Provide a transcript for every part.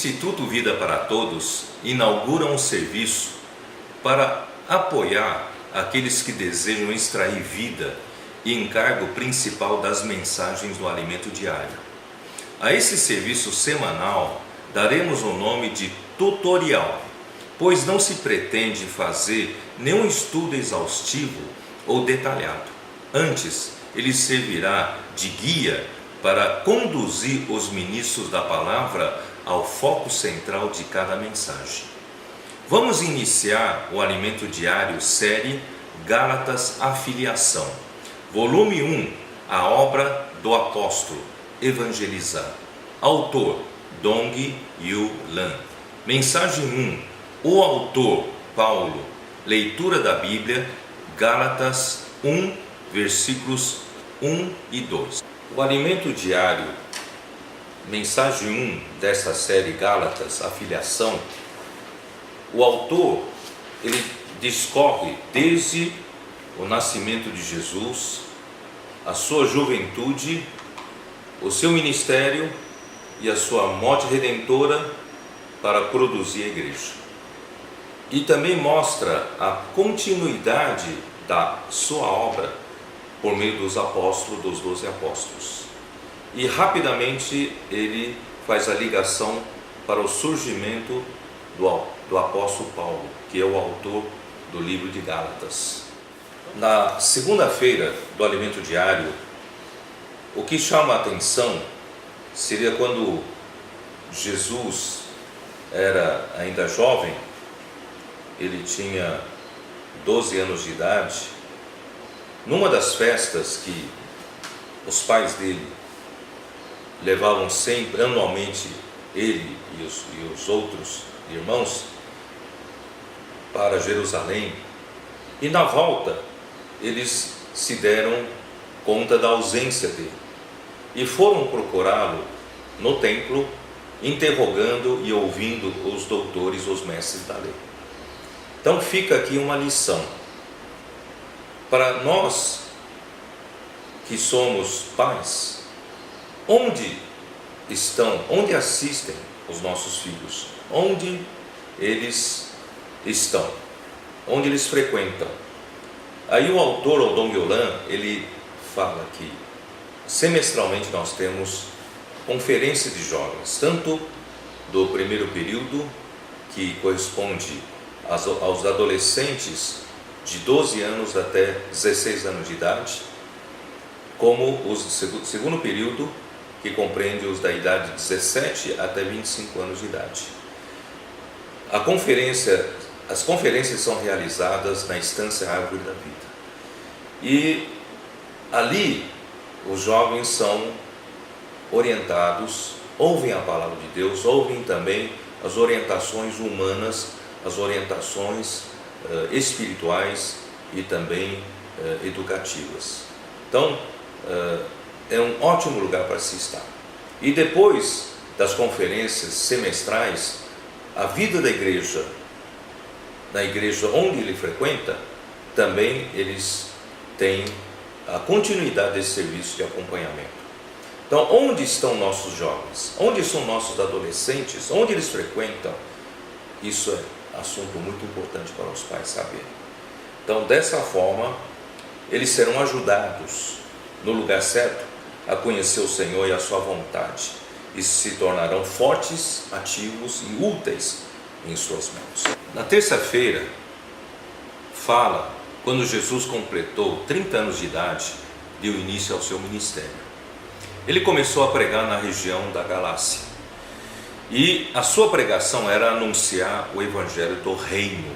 Instituto Vida para Todos inaugura um serviço para apoiar aqueles que desejam extrair vida e encargo principal das mensagens do alimento diário. A esse serviço semanal daremos o nome de tutorial, pois não se pretende fazer nenhum estudo exaustivo ou detalhado. Antes, ele servirá de guia para conduzir os ministros da palavra ao foco central de cada mensagem. Vamos iniciar o Alimento Diário, série Gálatas Afiliação, volume 1, a obra do apóstolo, evangelizar. Autor, Dong Yu Lan. Mensagem 1, o autor, Paulo. Leitura da Bíblia, Gálatas 1, versículos 1 e 2. O Alimento Diário, mensagem 1 desta série Gálatas, Afiliação, o autor, ele discorre desde o nascimento de Jesus, a sua juventude, o seu ministério e a sua morte redentora para produzir a igreja. E também mostra a continuidade da sua obra por meio dos apóstolos, dos 12 apóstolos. E rapidamente ele faz a ligação para o surgimento do apóstolo Paulo, que é o autor do livro de Gálatas. Na segunda-feira do Alimento Diário, o que chama a atenção seria quando Jesus era ainda jovem, ele tinha 12 anos de idade. Numa das festas que os pais dele levavam sempre, anualmente, ele e os outros irmãos para Jerusalém, e na volta eles se deram conta da ausência dele e foram procurá-lo no templo, interrogando e ouvindo os doutores, os mestres da lei. Então fica aqui uma lição para nós que somos pais. Onde assistem os nossos filhos? Onde eles estão? Onde eles frequentam? Aí o autor, o Dong Yu Lan, ele fala que semestralmente nós temos conferência de jovens, tanto do primeiro período, que corresponde aos adolescentes de 12 anos até 16 anos de idade, como os do segundo período, que compreende os da idade de 17 até 25 anos de idade. As conferências são realizadas na Estância Árvore da Vida. E ali os jovens são orientados, ouvem a palavra de Deus, ouvem também as orientações humanas, as orientações espirituais e também educativas. Então, é um ótimo lugar para se estar. E depois das conferências semestrais, a vida da igreja, na igreja onde ele frequenta, também eles têm a continuidade desse serviço de acompanhamento. Então, onde estão nossos jovens? Onde estão nossos adolescentes? Onde eles frequentam? Isso é assunto muito importante para os pais saberem. Então, dessa forma, eles serão ajudados no lugar certo a conhecer o Senhor e a sua vontade, e se tornarão fortes, ativos e úteis em suas mãos. Na terça-feira, fala quando Jesus completou 30 anos de idade, deu início ao seu ministério. Ele começou a pregar na região da Galácia, e a sua pregação era anunciar o evangelho do reino,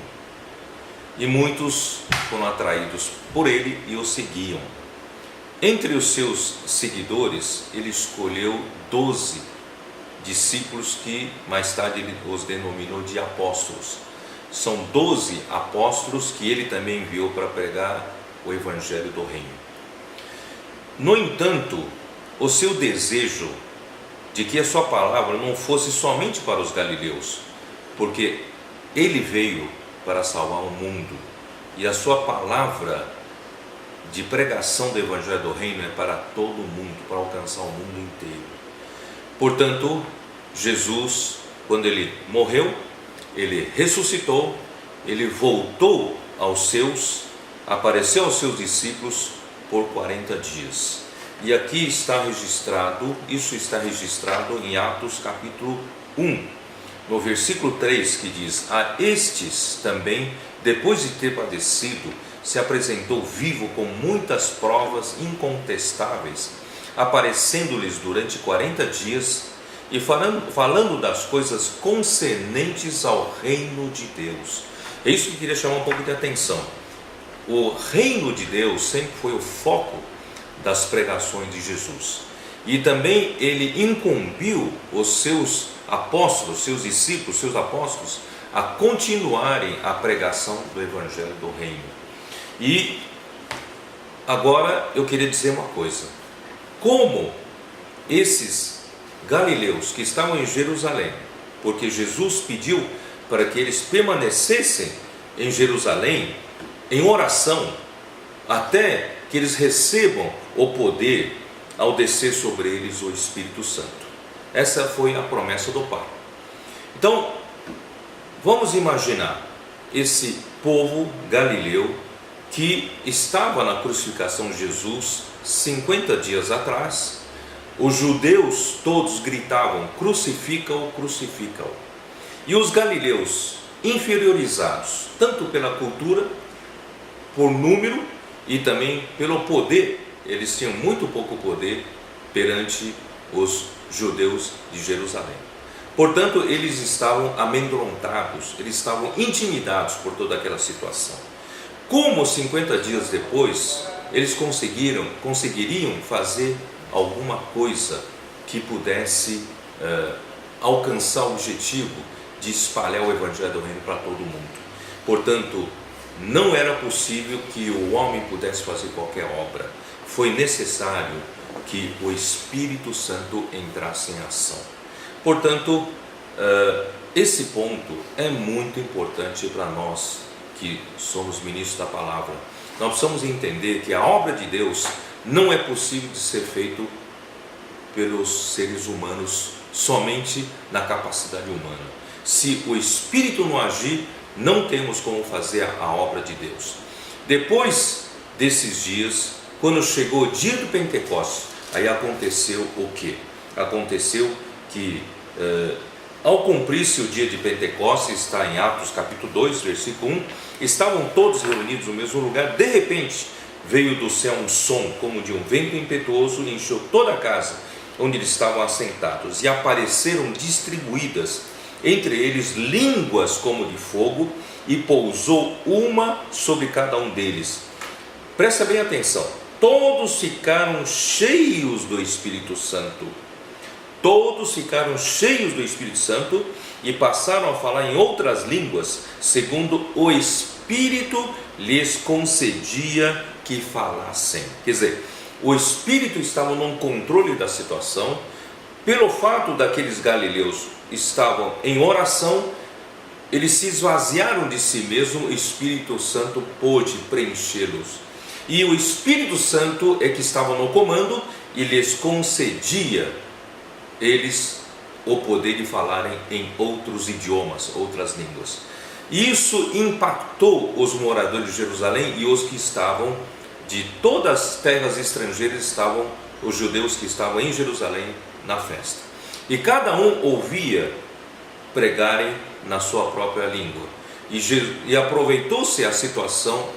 e muitos foram atraídos por ele e o seguiam. Entre os seus seguidores, ele escolheu 12 discípulos que mais tarde ele os denominou de apóstolos. São 12 apóstolos que ele também enviou para pregar o evangelho do reino. No entanto, o seu desejo de que a sua palavra não fosse somente para os galileus, porque ele veio para salvar o mundo, e a sua palavra de pregação do evangelho do reino é para todo mundo, para alcançar o mundo inteiro. Portanto, Jesus quando ele morreu, ele ressuscitou, ele voltou aos seus, apareceu aos seus discípulos por 40 dias. E aqui está registrado, isso está registrado em Atos capítulo 1, no versículo 3, que diz: a estes também, depois de ter padecido, se apresentou vivo com muitas provas incontestáveis, aparecendo-lhes durante 40 dias e falando das coisas concernentes ao reino de Deus. É isso que eu queria chamar um pouco de atenção. O reino de Deus sempre foi o foco das pregações de Jesus. E também ele incumbiu os seus apóstolos, seus discípulos, seus apóstolos, a continuarem a pregação do Evangelho do Reino. E agora eu queria dizer uma coisa: como esses galileus que estavam em Jerusalém, porque Jesus pediu para que eles permanecessem em Jerusalém, em oração, até que eles recebam o poder ao descer sobre eles o Espírito Santo. Essa foi a promessa do Pai. Então, vamos imaginar esse povo galileu que estava na crucificação de Jesus 50 dias atrás. Os judeus todos gritavam: crucifica-o, crucifica-o. E os galileus, inferiorizados, tanto pela cultura, por número e também pelo poder, eles tinham muito pouco poder perante os judeus de Jerusalém. Portanto, eles estavam amedrontados, eles estavam intimidados por toda aquela situação. Como 50 dias depois, eles conseguiriam fazer alguma coisa que pudesse alcançar o objetivo de espalhar o Evangelho do Reino para todo mundo? Portanto, não era possível que o homem pudesse fazer qualquer obra. Foi necessário que o Espírito Santo entrasse em ação. Portanto, esse ponto é muito importante para nós que somos ministros da palavra. Nós precisamos entender que a obra de Deus não é possível de ser feito pelos seres humanos somente na capacidade humana. Se o Espírito não agir, não temos como fazer a obra de Deus. Depois desses dias, quando chegou o dia do Pentecostes, aí aconteceu o quê? Aconteceu que ao cumprir-se o dia de Pentecostes, está em Atos capítulo 2, versículo 1, estavam todos reunidos no mesmo lugar. De repente veio do céu um som como de um vento impetuoso e encheu toda a casa onde eles estavam assentados, e apareceram distribuídas entre eles línguas como de fogo, e pousou uma sobre cada um deles. Presta bem atenção: todos ficaram cheios do Espírito Santo. Todos ficaram cheios do Espírito Santo e passaram a falar em outras línguas, segundo o Espírito lhes concedia que falassem. Quer dizer, o Espírito estava no controle da situação. Pelo fato daqueles galileus estavam em oração, eles se esvaziaram de si mesmo, o Espírito Santo pôde preenchê-los. E o Espírito Santo é que estava no comando e lhes concedia eles o poder de falarem em outros idiomas, outras línguas. Isso impactou os moradores de Jerusalém e os que estavam de todas as terras estrangeiras, estavam os judeus que estavam em Jerusalém na festa. E cada um ouvia pregarem na sua própria língua. E aproveitou-se a situação.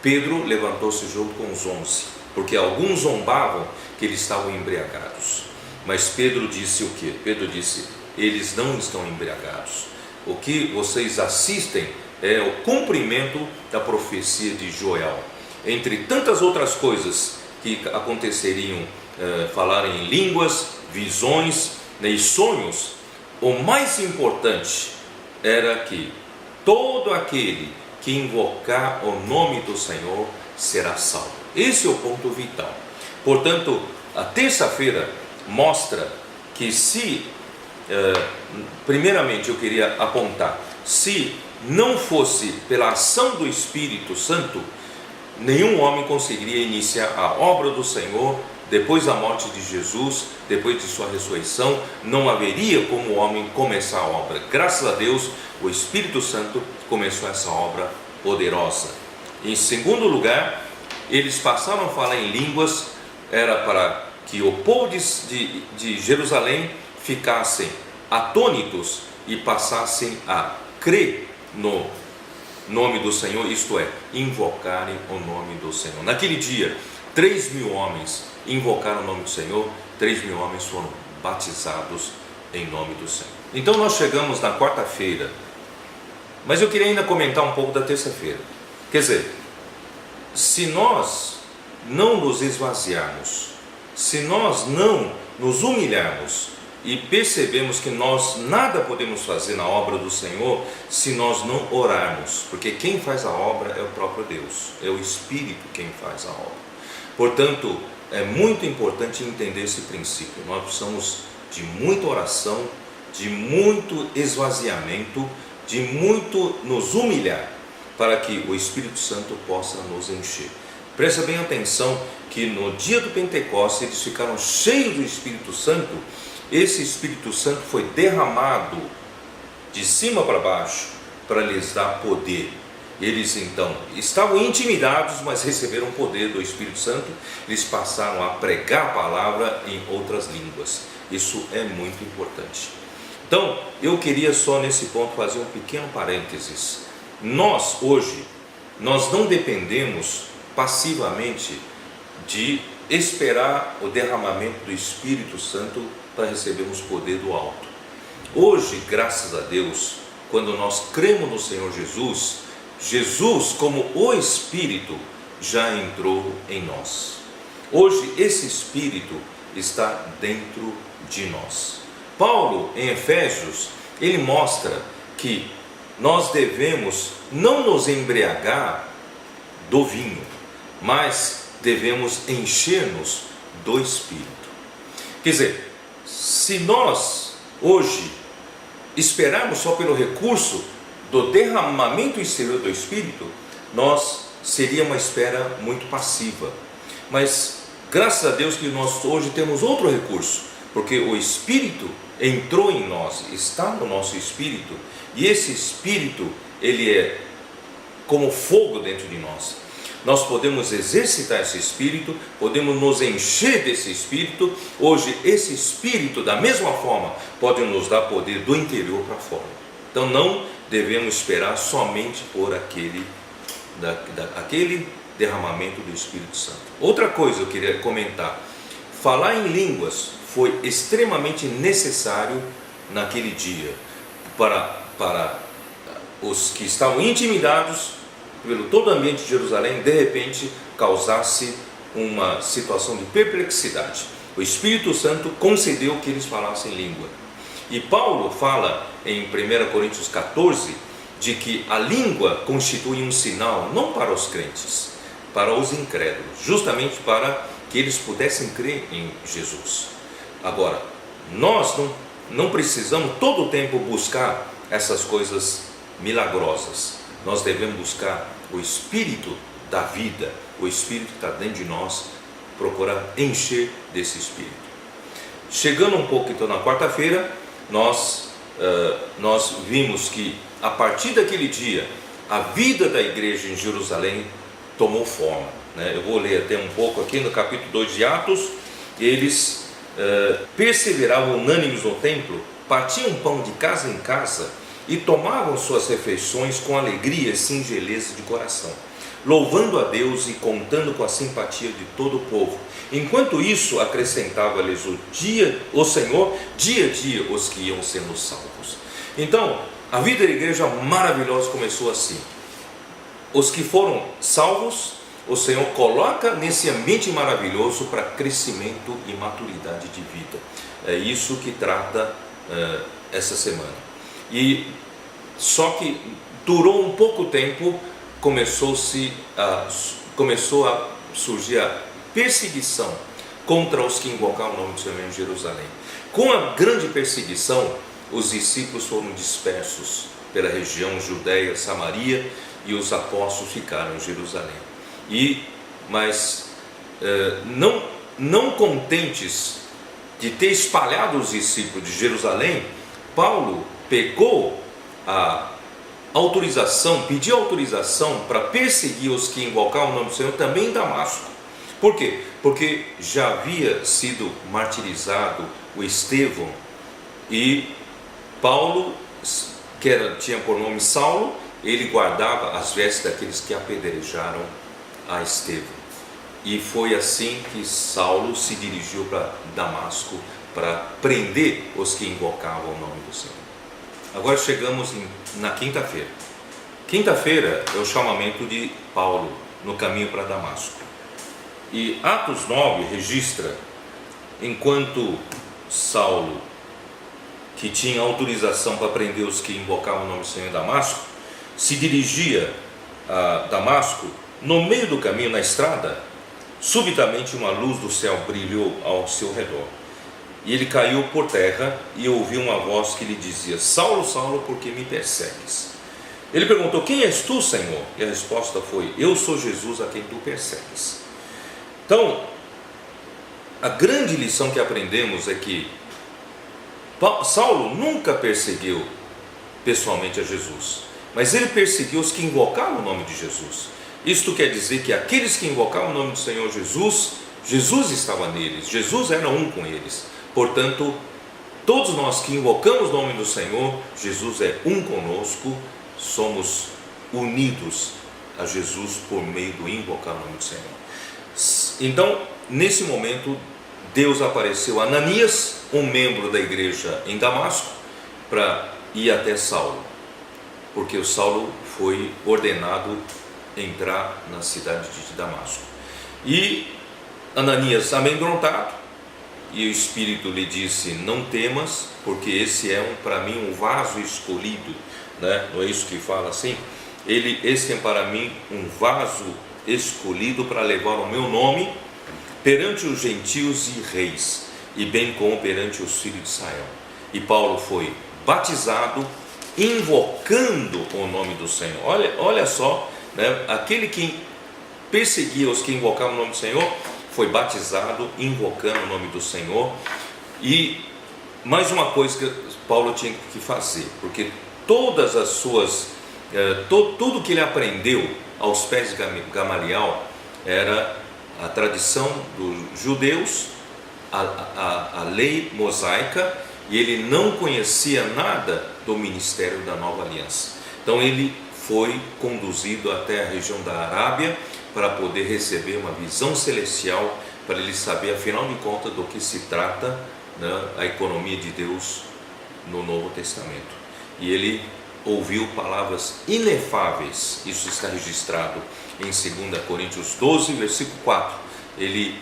Pedro levantou-se junto com os 11, porque alguns zombavam que eles estavam embriagados. Mas Pedro disse o quê? Pedro disse: eles não estão embriagados. O que vocês assistem é o cumprimento da profecia de Joel. Entre tantas outras coisas que aconteceriam, falar em línguas, visões, né, e sonhos, o mais importante era que todo aquele que invocar o nome do Senhor será salvo. Esse é o ponto vital. Portanto, a terça-feira mostra que primeiramente eu queria apontar, se não fosse pela ação do Espírito Santo, nenhum homem conseguiria iniciar a obra do Senhor depois da morte de Jesus, depois de sua ressurreição, não haveria como o homem começar a obra. Graças a Deus, o Espírito Santo começou essa obra poderosa. Em segundo lugar, eles passaram a falar em línguas, era para que o povo de Jerusalém ficassem atônitos e passassem a crer no nome do Senhor, isto é, invocarem o nome do Senhor. Naquele dia, 3.000 homens invocaram o nome do Senhor, 3.000 homens foram batizados em nome do Senhor. Então nós chegamos na quarta-feira, mas eu queria ainda comentar um pouco da terça-feira. Quer dizer, se nós não nos esvaziarmos, se nós não nos humilharmos e percebemos que nós nada podemos fazer na obra do Senhor se nós não orarmos, porque quem faz a obra é o próprio Deus, é o Espírito quem faz a obra. Portanto, é muito importante entender esse princípio. Nós precisamos de muita oração, de muito esvaziamento, de muito nos humilhar, para que o Espírito Santo possa nos encher. Presta bem atenção que no dia do Pentecostes eles ficaram cheios do Espírito Santo. Esse Espírito Santo foi derramado de cima para baixo para lhes dar poder. Eles então estavam intimidados, mas receberam poder do Espírito Santo. Eles passaram a pregar a palavra em outras línguas. Isso é muito importante. Então, eu queria só nesse ponto fazer um pequeno parênteses. Nós hoje, nós não dependemos passivamente de esperar o derramamento do Espírito Santo para recebermos poder do alto. Hoje, graças a Deus, quando nós cremos no Senhor Jesus, Jesus como o Espírito já entrou em nós. Hoje esse Espírito está dentro de nós. Paulo, em Efésios, ele mostra que nós devemos não nos embriagar do vinho, mas devemos encher-nos do Espírito. Quer dizer, se nós hoje esperarmos só pelo recurso do derramamento exterior do Espírito, nós seria uma espera muito passiva. Mas graças a Deus que nós hoje temos outro recurso, porque o Espírito entrou em nós, está no nosso Espírito, e esse Espírito, ele é como fogo dentro de nós. Nós podemos exercitar esse Espírito, podemos nos encher desse Espírito. Hoje esse Espírito, da mesma forma, pode nos dar poder do interior para fora. Então não devemos esperar somente por aquele derramamento do Espírito Santo. Outra coisa eu queria comentar: falar em línguas foi extremamente necessário naquele dia para os que estavam intimidados pelo todo o ambiente de Jerusalém. De repente causasse uma situação de perplexidade. O Espírito Santo concedeu que eles falassem língua. E Paulo fala em 1 Coríntios 14 de que a língua constitui um sinal não para os crentes, para os incrédulos, justamente para que eles pudessem crer em Jesus. Agora, nós não precisamos todo o tempo buscar essas coisas milagrosas. Nós devemos buscar o Espírito da vida, o Espírito que está dentro de nós, procurar encher desse Espírito. Chegando um pouco então na quarta-feira, nós vimos que a partir daquele dia, a vida da igreja em Jerusalém tomou forma, né? Eu vou ler até um pouco aqui no capítulo 2 de Atos. Eles perseveravam unânimes no templo, partiam pão de casa em casa e tomavam suas refeições com alegria e singeleza de coração, louvando a Deus e contando com a simpatia de todo o povo. Enquanto isso, acrescentava-lhes o Senhor dia a dia os que iam sendo salvos. Então, a vida da igreja maravilhosa começou assim. Os que foram salvos, o Senhor coloca nesse ambiente maravilhoso para crescimento e maturidade de vida. É isso que trata essa semana. E só que durou um pouco tempo, começou a surgir a perseguição contra os que invocavam o nome do Senhor em Jerusalém. Com a grande perseguição, os discípulos foram dispersos pela região Judeia, Samaria, e os apóstolos ficaram em Jerusalém. Mas não não contentes de ter espalhado os discípulos de Jerusalém, Paulo pegou a autorização, pediu autorização para perseguir os que invocavam o nome do Senhor também em Damasco. Por quê? Porque já havia sido martirizado o Estevão, e Paulo, tinha por nome Saulo, ele guardava as vestes daqueles que apedrejaram a Estevão. E foi assim que Saulo se dirigiu para Damasco para prender os que invocavam o nome do Senhor. Agora chegamos na quinta-feira. Quinta-feira é o chamamento de Paulo no caminho para Damasco. E Atos 9 registra, enquanto Saulo, que tinha autorização para prender os que invocavam o nome do Senhor em Damasco, se dirigia a Damasco, no meio do caminho, na estrada, subitamente uma luz do céu brilhou ao seu redor. E ele caiu por terra e ouviu uma voz que lhe dizia: Saulo, Saulo, por que me persegues? Ele perguntou: quem és tu, Senhor? E a resposta foi: eu sou Jesus a quem tu persegues. Então, a grande lição que aprendemos é que Saulo nunca perseguiu pessoalmente a Jesus, mas ele perseguiu os que invocavam o nome de Jesus. Isto quer dizer que aqueles que invocavam o nome do Senhor Jesus, Jesus estava neles, Jesus era um com eles. Portanto, todos nós que invocamos o nome do Senhor, Jesus é um conosco, somos unidos a Jesus por meio do invocar o nome do Senhor. Então, nesse momento, Deus apareceu a Ananias, um membro da igreja em Damasco, para ir até Saulo, porque o Saulo foi ordenado entrar na cidade de Damasco. E Ananias, amedrontado, e o Espírito lhe disse: não temas, porque esse é para mim um vaso escolhido, né? Não é isso que fala assim? Esse é para mim um vaso escolhido para levar o meu nome perante os gentios e reis, e bem como perante os filhos de Israel. E Paulo foi batizado, invocando o nome do Senhor. Olha só, né? Aquele que perseguia os que invocavam o nome do Senhor foi batizado, invocando o nome do Senhor. E mais uma coisa que Paulo tinha que fazer, porque todas as suas, tudo que ele aprendeu aos pés de Gamaliel era a tradição dos judeus, a lei mosaica, e ele não conhecia nada do ministério da nova aliança. Então ele foi conduzido até a região da Arábia para poder receber uma visão celestial, para ele saber, afinal de contas, do que se trata, né, a economia de Deus no Novo Testamento. E ele ouviu palavras inefáveis, isso está registrado em 2 Coríntios 12, versículo 4. Ele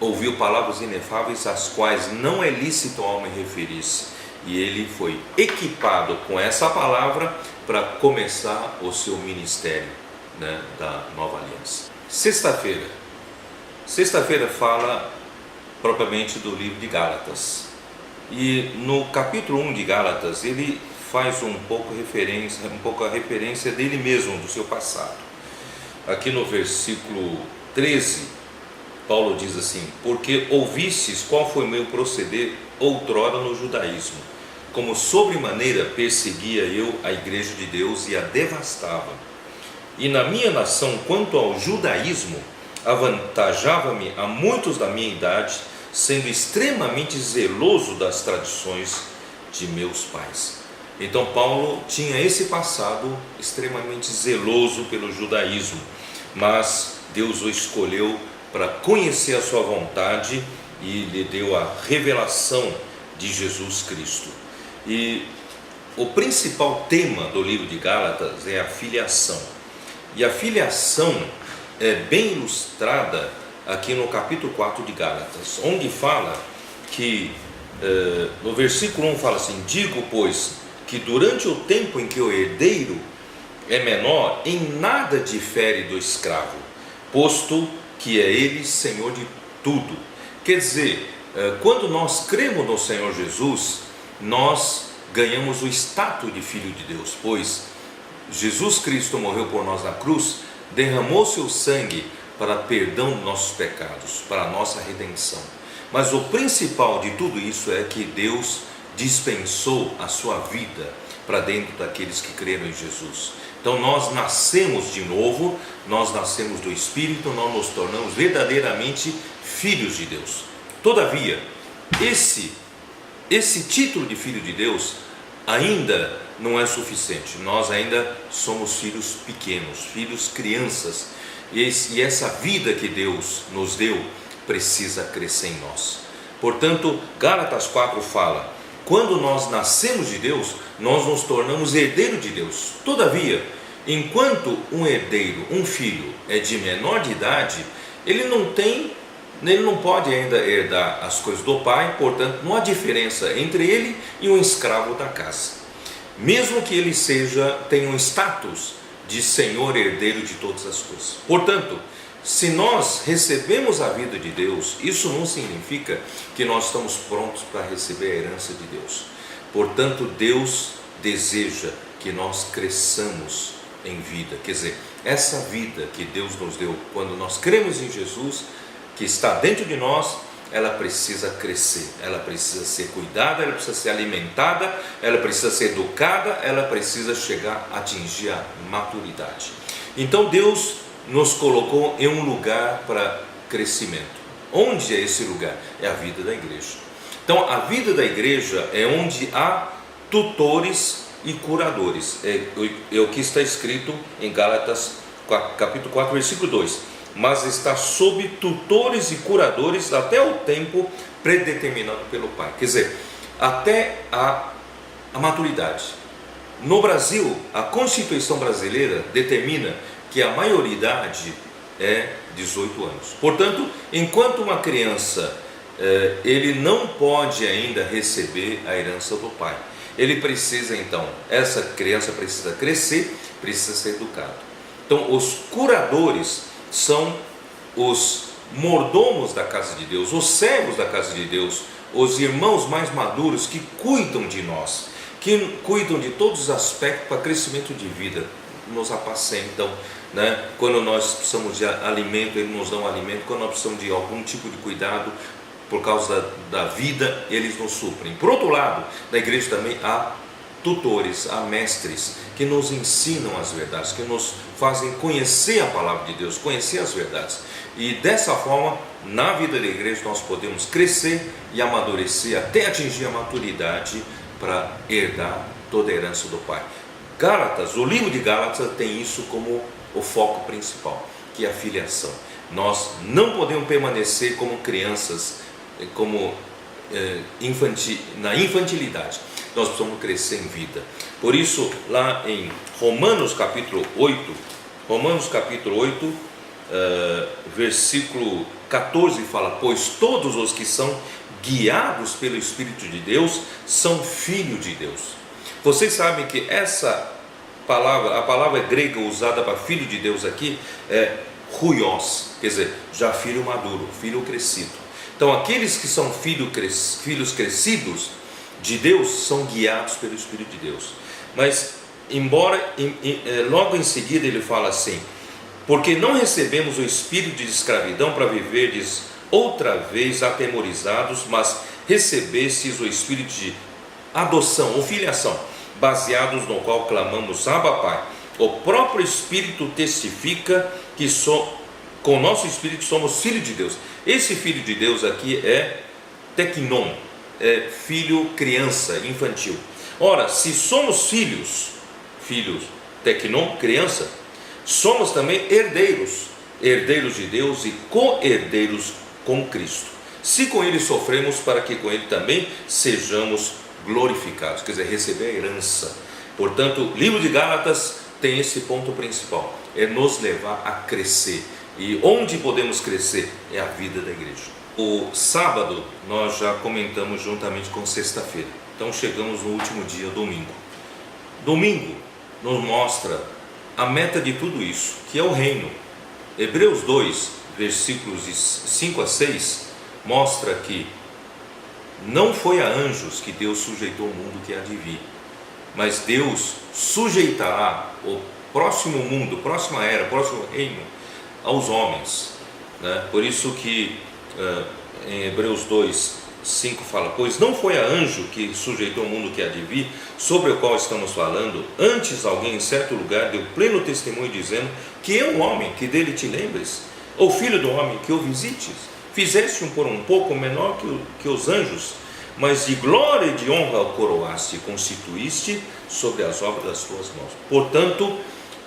ouviu palavras inefáveis às quais não é lícito ao homem referir-se, e ele foi equipado com essa palavra para começar o seu ministério, né, da nova aliança. Sexta-feira fala propriamente do livro de Gálatas, e no capítulo 1 de Gálatas ele faz um pouco a referência dele mesmo, do seu passado. Aqui no versículo 13, Paulo diz assim: porque ouvistes qual foi o meu proceder outrora no judaísmo, como sobremaneira perseguia eu a igreja de Deus e a devastava. E na minha nação, quanto ao judaísmo, avantajava-me a muitos da minha idade, sendo extremamente zeloso das tradições de meus pais. Então Paulo tinha esse passado extremamente zeloso pelo judaísmo, mas Deus o escolheu para conhecer a sua vontade e lhe deu a revelação de Jesus Cristo. E o principal tema do livro de Gálatas é a filiação. E a filiação é bem ilustrada aqui no capítulo 4 de Gálatas, onde fala que, no versículo 1 fala assim: digo, pois, que durante o tempo em que o herdeiro é menor, em nada difere do escravo, posto que é ele Senhor de tudo. Quer dizer, quando nós cremos no Senhor Jesus, nós ganhamos o status de filho de Deus, pois Jesus Cristo morreu por nós na cruz, derramou seu sangue para perdão dos nossos pecados, para a nossa redenção. Mas o principal de tudo isso é que Deus dispensou a sua vida para dentro daqueles que creram em Jesus. Então nós nascemos de novo, nós nascemos do Espírito, nós nos tornamos verdadeiramente filhos de Deus. Todavia, esse título de filho de Deus ainda não é suficiente. Nós ainda somos filhos pequenos, filhos crianças, e essa vida que Deus nos deu precisa crescer em nós. Portanto, Gálatas 4 fala: quando nós nascemos de Deus, nós nos tornamos herdeiro de Deus. Todavia, enquanto um herdeiro, um filho, é de menor de idade, ele não pode ainda herdar as coisas do pai. Portanto, não há diferença entre ele e um escravo da casa, mesmo que ele tenha um status de senhor herdeiro de todas as coisas. Portanto, se nós recebemos a vida de Deus, isso não significa que nós estamos prontos para receber a herança de Deus. Portanto, Deus deseja que nós cresçamos em vida. Quer dizer, essa vida que Deus nos deu quando nós cremos em Jesus, que está dentro de nós, ela precisa crescer, ela precisa ser cuidada, ela precisa ser alimentada, ela precisa ser educada, ela precisa atingir a maturidade. Então Deus nos colocou em um lugar para crescimento. Onde é esse lugar? É a vida da igreja. Então a vida da igreja é onde há tutores e curadores. É o que está escrito em Gálatas capítulo 4, versículo 2. Mas está sob tutores e curadores até o tempo predeterminado pelo Pai. Quer dizer, até a maturidade. No Brasil, a Constituição brasileira determina que a maioridade é 18 anos. Portanto, enquanto uma criança, ele não pode ainda receber a herança do pai. Ele precisa então, essa criança precisa crescer, precisa ser educado. Então, os curadores são os mordomos da casa de Deus, os servos da casa de Deus, os irmãos mais maduros que cuidam de nós, que cuidam de todos os aspectos para crescimento de vida, nos apacentam, né? Quando nós precisamos de alimento, eles nos dão alimento. Quando nós precisamos de algum tipo de cuidado por causa da vida, eles nos suprem. Por outro lado, na igreja também há tutores, há mestres que nos ensinam as verdades, que nos fazem conhecer a palavra de Deus, conhecer as verdades. E dessa forma, na vida da igreja, nós podemos crescer e amadurecer até atingir a maturidade para herdar toda a herança do Pai. Gálatas, o livro de Gálatas tem isso como o foco principal, que é a filiação. Nós não podemos permanecer como crianças, na infantilidade. Nós precisamos crescer em vida. Por isso, lá em Romanos capítulo 8, versículo 14 fala: pois todos os que são guiados pelo Espírito de Deus são filhos de Deus. Vocês sabem que essa palavra, a palavra grega usada para filho de Deus aqui é huios, quer dizer, já filho maduro, filho crescido. Então aqueles que são filhos crescidos de Deus são guiados pelo Espírito de Deus. Mas logo em seguida ele fala assim: porque não recebemos o espírito de escravidão para viverdes outra vez atemorizados, mas recebestes o espírito de adoção ou filiação, baseados no qual clamamos: Abba, Pai. O próprio Espírito testifica que com o nosso Espírito somos filhos de Deus. Esse filho de Deus aqui é teknon, é filho, criança, infantil. Ora, se somos filhos teknon, criança, somos também herdeiros de Deus e co-herdeiros com Cristo. Se com Ele sofremos, para que com Ele também sejamos glorificados, quer dizer, receber a herança. Portanto, o livro de Gálatas tem esse ponto principal, é nos levar a crescer. E onde podemos crescer é a vida da igreja. O sábado nós já comentamos juntamente com sexta-feira, então chegamos no último dia, domingo. Domingo nos mostra a meta de tudo isso, que é o reino. Hebreus 2, versículos 5 a 6, mostra que não foi a anjos que Deus sujeitou o mundo que há de vir, mas Deus sujeitará o próximo mundo, próxima era, próximo reino, aos homens, né? Por isso que em Hebreus 2:5 fala: pois não foi a anjo que sujeitou o mundo que há de vir, sobre o qual estamos falando, antes alguém em certo lugar deu pleno testemunho dizendo que é um homem, que dele te lembres, ou filho do homem, que o visites. Fizeste-o por um pouco menor que os anjos, mas de glória e de honra o coroaste, constituíste sobre as obras das tuas mãos. Portanto,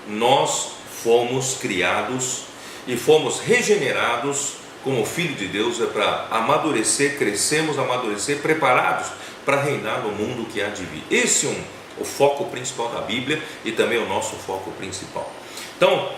nós fomos criados e fomos regenerados como filho de Deus, é para amadurecer, crescemos, amadurecer, preparados para reinar no mundo que há de vir. Esse é o foco principal da Bíblia e também o nosso foco principal. Então,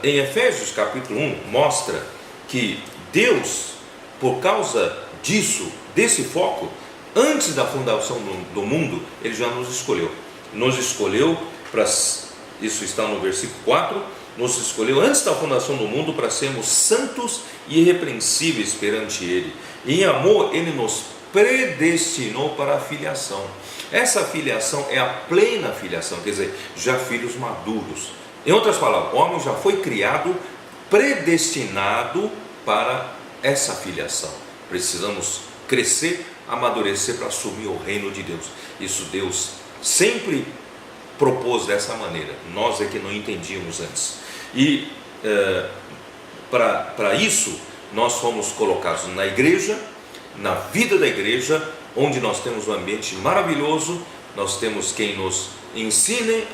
em Efésios capítulo 1, mostra que Deus, por causa disso, desse foco, antes da fundação do mundo, Ele já nos escolheu. Nos escolheu para, isso está no versículo 4, nos escolheu antes da fundação do mundo para sermos santos e irrepreensíveis perante Ele. Em amor, Ele nos predestinou para a filiação. Essa filiação é a plena filiação, quer dizer, já filhos maduros. Em outras palavras, o homem já foi criado, predestinado para essa filiação. Precisamos crescer, amadurecer para assumir o reino de Deus. Isso Deus sempre propôs dessa maneira. Nós é que não entendíamos antes. E para isso, nós fomos colocados na igreja, na vida da igreja, onde nós temos um ambiente maravilhoso, nós temos quem nos ensine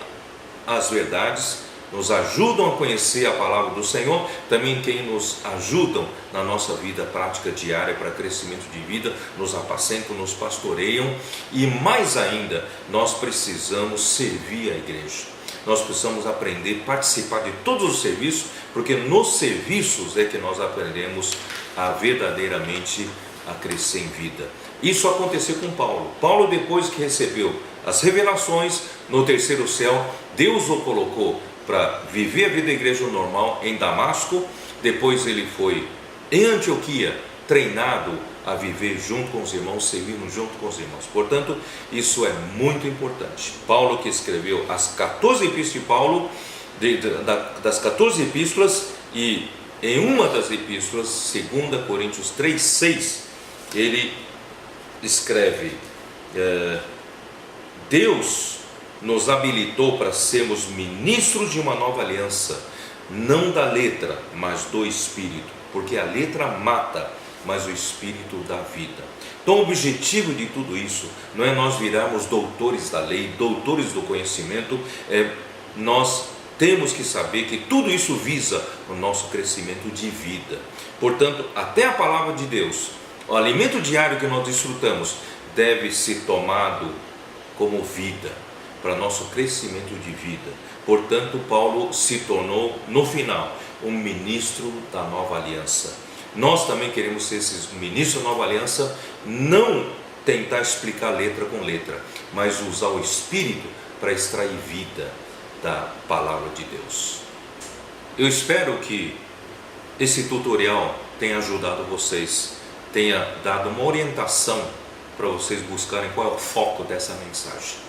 as verdades, nos ajudam a conhecer a palavra do Senhor, também quem nos ajudam na nossa vida prática diária para crescimento de vida, nos apacentam, nos pastoreiam, e mais ainda, nós precisamos servir a igreja. Nós precisamos aprender, participar de todos os serviços, porque nos serviços é que nós aprendemos a verdadeiramente a crescer em vida. Isso aconteceu com Paulo. Paulo, depois que recebeu as revelações no terceiro céu, Deus o colocou para viver a vida da igreja normal em Damasco. Depois ele foi em Antioquia, treinado a viver junto com os irmãos, servindo junto com os irmãos. Portanto, isso é muito importante. Paulo, que escreveu as 14 epístolas de Paulo, das 14 epístolas, e em uma das epístolas, 2 Coríntios 3:6, ele escreve: Deus nos habilitou para sermos ministros de uma nova aliança, não da letra, mas do Espírito, porque a letra mata, mas o Espírito dá vida. Então o objetivo de tudo isso não é nós virarmos doutores da lei, doutores do conhecimento, nós temos que saber que tudo isso visa o nosso crescimento de vida. Portanto, até a palavra de Deus, o alimento diário que nós desfrutamos, deve ser tomado como vida, para nosso crescimento de vida. Portanto, Paulo se tornou, no final, um ministro da nova aliança. Nós também queremos ser esses ministros da nova aliança, não tentar explicar letra com letra, mas usar o Espírito para extrair vida da palavra de Deus. Eu espero que esse tutorial tenha ajudado vocês, tenha dado uma orientação para vocês buscarem qual é o foco dessa mensagem.